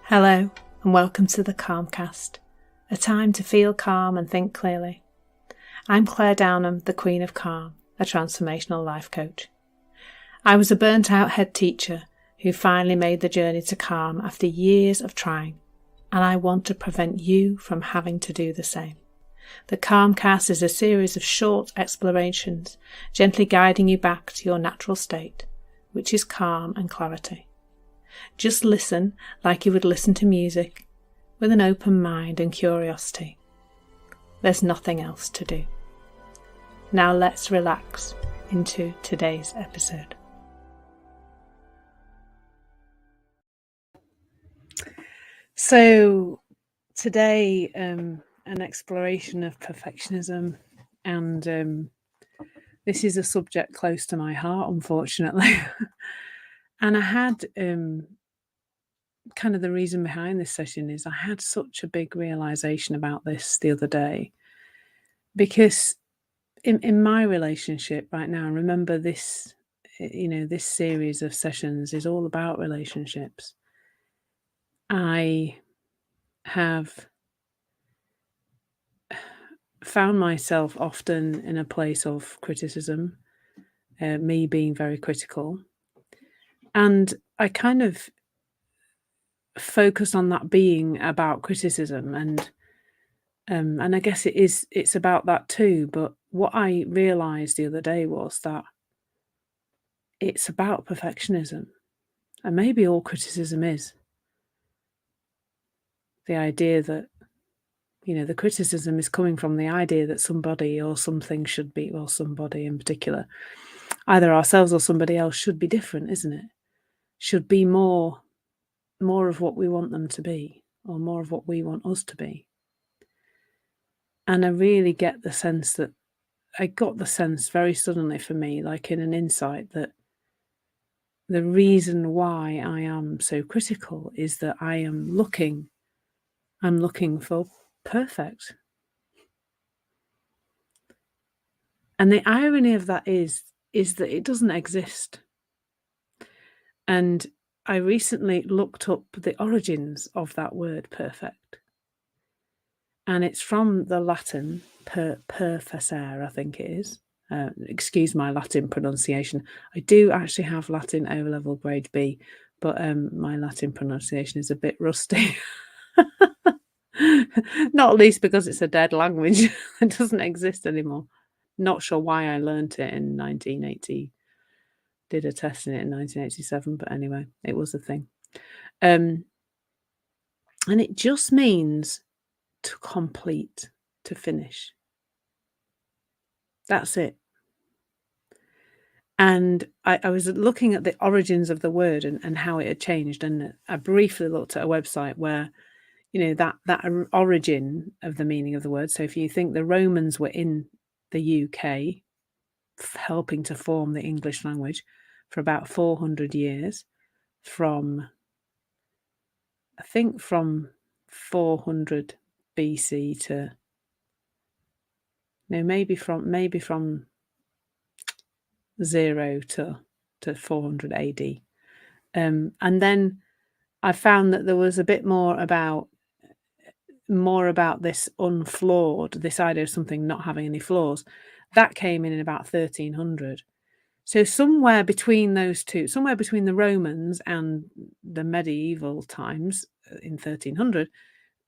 Hello and welcome to the Calmcast, a time to feel calm and think clearly. I'm Claire Downham, the Queen of Calm, a transformational life coach. I was a burnt out head teacher who finally made the journey to calm after years of trying, and I want to prevent you from having to do the same. The Calmcast is a series of short explorations, gently guiding you back to your natural state, which is calm and clarity. Just listen like you would listen to music, with an open mind and curiosity. There's nothing else to do. Now let's relax into today's episode. So today, an exploration of perfectionism, and this is a subject close to my heart, unfortunately. And I had kind of the reason behind this session is I had such a big realization about this the other day, because in my relationship right now, remember this, this series of sessions is all about relationships. I have found myself often in a place of criticism, me being very critical, and I kind of focused on that being about criticism, and I guess it's about that too. But what I realized the other day was that it's about perfectionism, and maybe all criticism is the idea that, the criticism is coming from the idea that somebody or something should be, well, somebody in particular, either ourselves or somebody else, should be different, isn't it? Should be more of what we want them to be, or more of what we want us to be. And I really get the sense that I got the sense very suddenly for me, like in an insight, that the reason why I am so critical is that I'm looking for perfect. And the irony of that is that it doesn't exist. And I recently looked up the origins of that word perfect. And it's from the Latin perfecere, I think it is. Excuse my Latin pronunciation. I do actually have Latin O-level grade B, but my Latin pronunciation is a bit rusty. Not least because it's a dead language. It doesn't exist anymore. Not sure why I learnt it in 1980. Did a test in it in 1987, but anyway, it was a thing. And it just means to complete, to finish. That's it. And I was looking at the origins of the word and how it had changed, and I briefly looked at a website where, that origin of the meaning of the word. So if you think the Romans were in the UK, helping to form the English language for about 400 years, from 400 BC to maybe from 0 to 400 AD. And then I found that there was a bit more about this this idea of something not having any flaws. That came in about 1300. So somewhere between those two, somewhere between the Romans and the medieval times in 1300,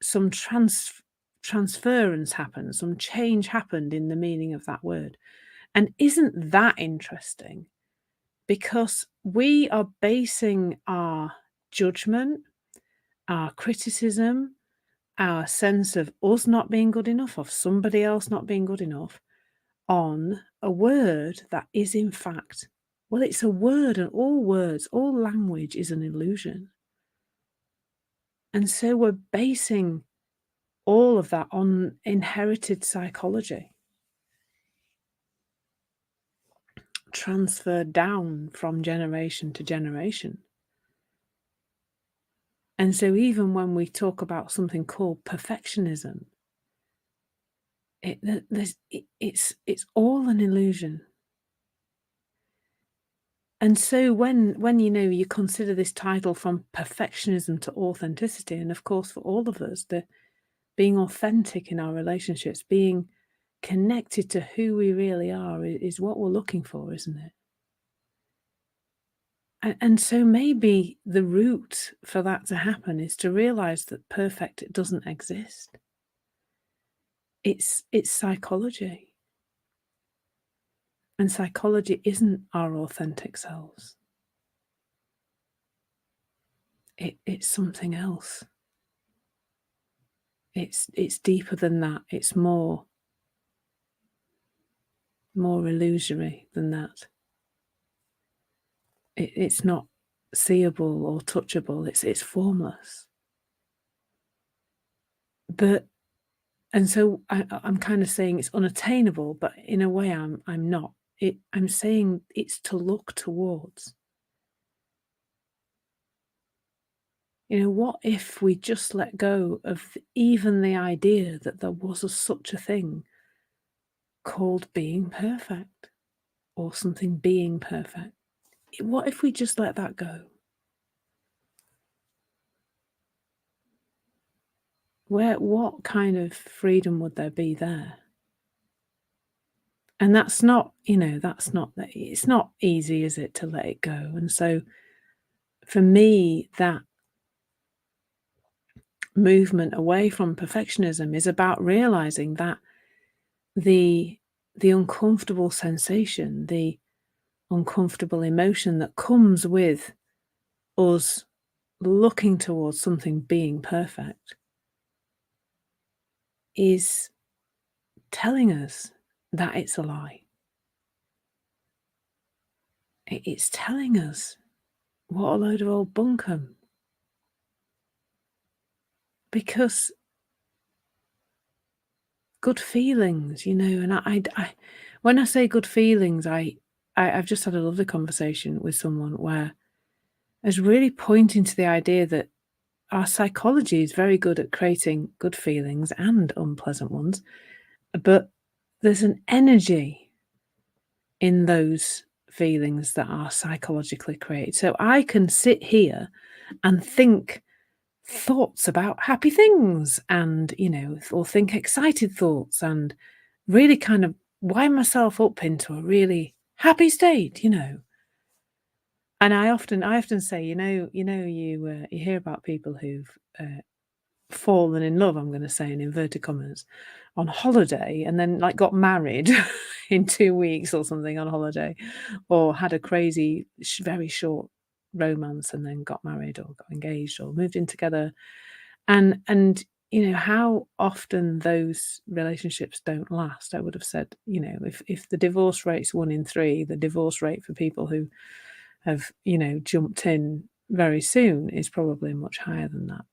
some transference happened, some change happened in the meaning of that word. And isn't that interesting? Because we are basing our judgment, our criticism, our sense of us not being good enough, of somebody else not being good enough, on a word that is in fact, well, it's a word, and all words, all language is an illusion. And so we're basing all of that on inherited psychology, transferred down from generation to generation. And so even when we talk about something called perfectionism, it's all an illusion. And so when you consider this title from perfectionism to authenticity, and of course for all of us, the being authentic in our relationships, being connected to who we really are is what we're looking for, isn't it? And so maybe the route for that to happen is to realize that perfect doesn't exist. It's psychology. And psychology isn't our authentic selves. It's something else. It's deeper than that. It's more illusory than that. It's not seeable or touchable. It's formless. But and so I'm kind of saying it's unattainable, but in a way I'm not. I'm saying it's to look towards. What if we just let go of even the idea that there was such a thing called being perfect or something being perfect? What if we just let that go? What kind of freedom would there be there? And that's not, it's not easy, is it, to let it go? And so for me, that movement away from perfectionism is about realizing that the uncomfortable sensation, the uncomfortable emotion that comes with us looking towards something being perfect is telling us that it's a lie. It's telling us what a load of old bunkum. Because good feelings, and when I say good feelings, I've just had a lovely conversation with someone where I was really pointing to the idea that our psychology is very good at creating good feelings and unpleasant ones, but there's an energy in those feelings that are psychologically created. So I can sit here and think thoughts about happy things and, or think excited thoughts and really kind of wind myself up into a really happy state. And I often say, you hear about people who've fallen in love, I'm going to say in inverted commas, on holiday and then like got married in 2 weeks or something on holiday, or had a crazy, very short romance and then got married or got engaged or moved in together. And how often those relationships don't last. I would have said, if the divorce rate's 1 in 3, the divorce rate for people who have, jumped in very soon is probably much higher than that.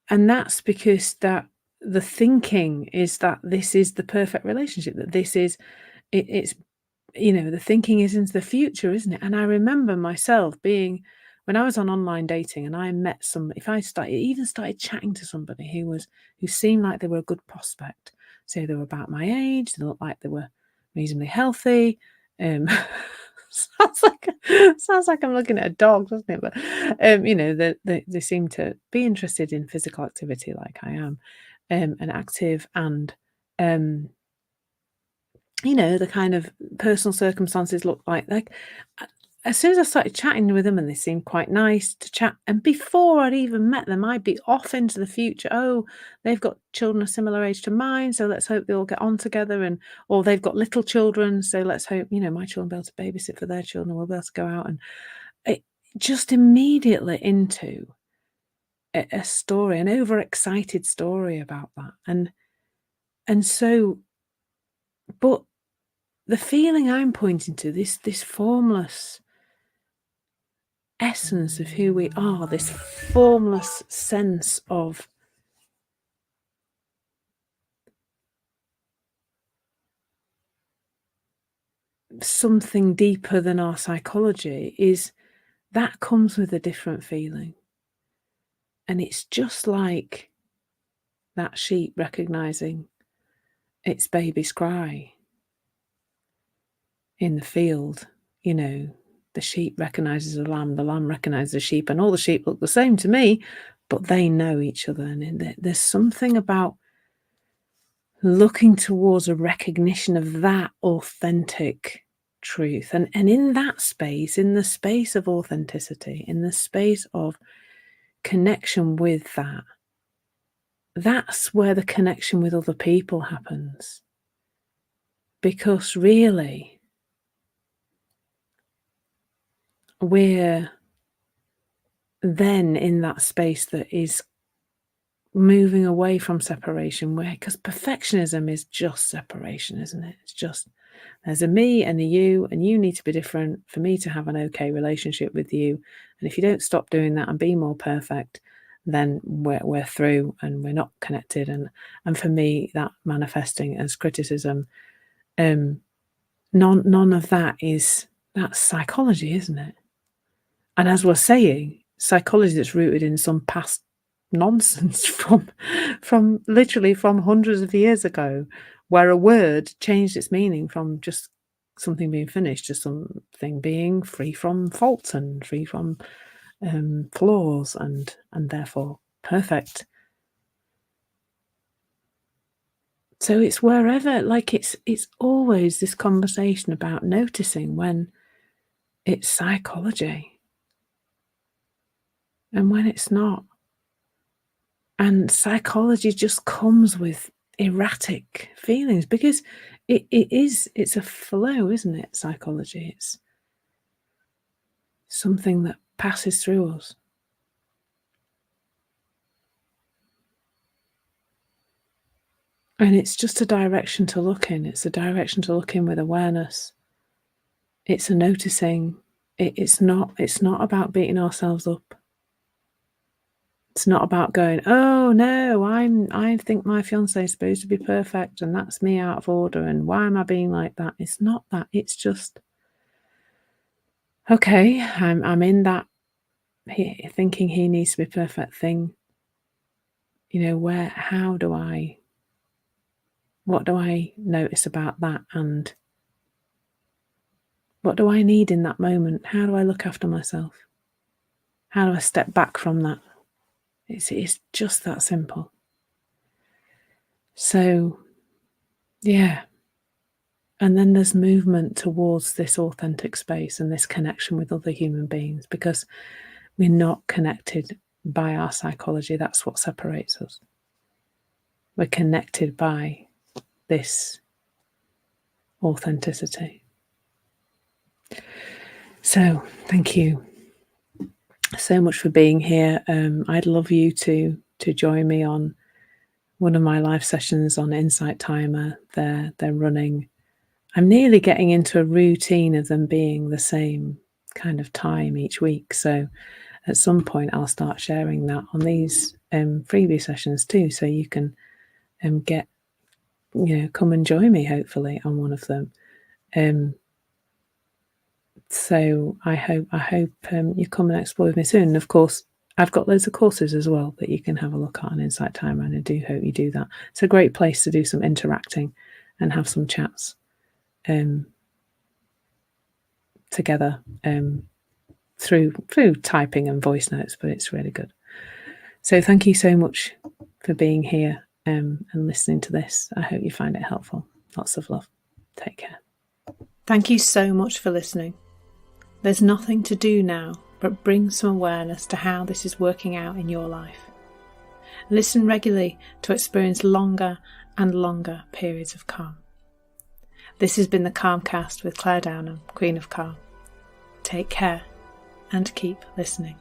And that's because that the thinking is that this is the perfect relationship, that this is it's the thinking is into the future, isn't it? And I remember myself being when I was on online dating and I met somebody, if I started chatting to somebody who seemed like they were a good prospect, say they were about my age, they looked like they were reasonably healthy. Sounds like I'm looking at a dog, doesn't it? But they seem to be interested in physical activity like I am, and active, and the kind of personal circumstances look like as soon as I started chatting with them and they seemed quite nice to chat, and before I'd even met them, I'd be off into the future. Oh, they've got children a similar age to mine, so let's hope they all get on together, or they've got little children, so let's hope, my children will be able to babysit for their children, we'll be able to go out, and it just immediately into a story, an overexcited story about that. And so, but the feeling I'm pointing to, this formless essence of who we are, this formless sense of something deeper than our psychology, is that comes with a different feeling. And it's just like that sheep recognizing its baby's cry. in the field, the sheep recognises the lamb recognises the sheep, and all the sheep look the same to me, but they know each other. And there's something about looking towards a recognition of that authentic truth. And in that space, in the space of authenticity, in the space of connection with that, that's where the connection with other people happens. Because really, we're then in that space that is moving away from separation, because perfectionism is just separation, isn't it? It's just, there's a me and a you, and you need to be different for me to have an okay relationship with you. And if you don't stop doing that and be more perfect, then we're through and we're not connected. And for me, that manifesting as criticism, none of that's psychology, isn't it? And as we're saying, psychology that's rooted in some past nonsense from literally from hundreds of years ago, where a word changed its meaning from just something being finished to something being free from faults and free from flaws and therefore perfect. So it's wherever, like it's always this conversation about noticing when it's psychology and when it's not. And psychology just comes with erratic feelings because it's a flow, isn't it? Psychology, it's something that passes through us. And it's just a direction to look in. It's a direction to look in with awareness. It's a noticing. It's not about beating ourselves up. It's not about going, oh no, I think my fiancé is supposed to be perfect and that's me out of order and why am I being like that? It's not that. It's just, okay, I'm in that thinking he needs to be perfect thing. What do I notice about that, and what do I need in that moment? How do I look after myself? How do I step back from that? It's just that simple. So, yeah. And then there's movement towards this authentic space and this connection with other human beings, because we're not connected by our psychology. That's what separates us. We're connected by this authenticity. So thank you so much for being here. I'd love you to join me on one of my live sessions on Insight Timer. They're running. I'm nearly getting into a routine of them being the same kind of time each week. So at some point I'll start sharing that on these freebie sessions too. So you can come and join me hopefully on one of them. So I hope you come and explore with me soon. And of course, I've got loads of courses as well that you can have a look at on Insight Timer, and I do hope you do that. It's a great place to do some interacting and have some chats together through typing and voice notes, but it's really good. So thank you so much for being here and listening to this. I hope you find it helpful. Lots of love. Take care. Thank you so much for listening. There's nothing to do now but bring some awareness to how this is working out in your life. Listen regularly to experience longer and longer periods of calm. This has been the Calmcast with Claire Downham, Queen of Calm. Take care and keep listening.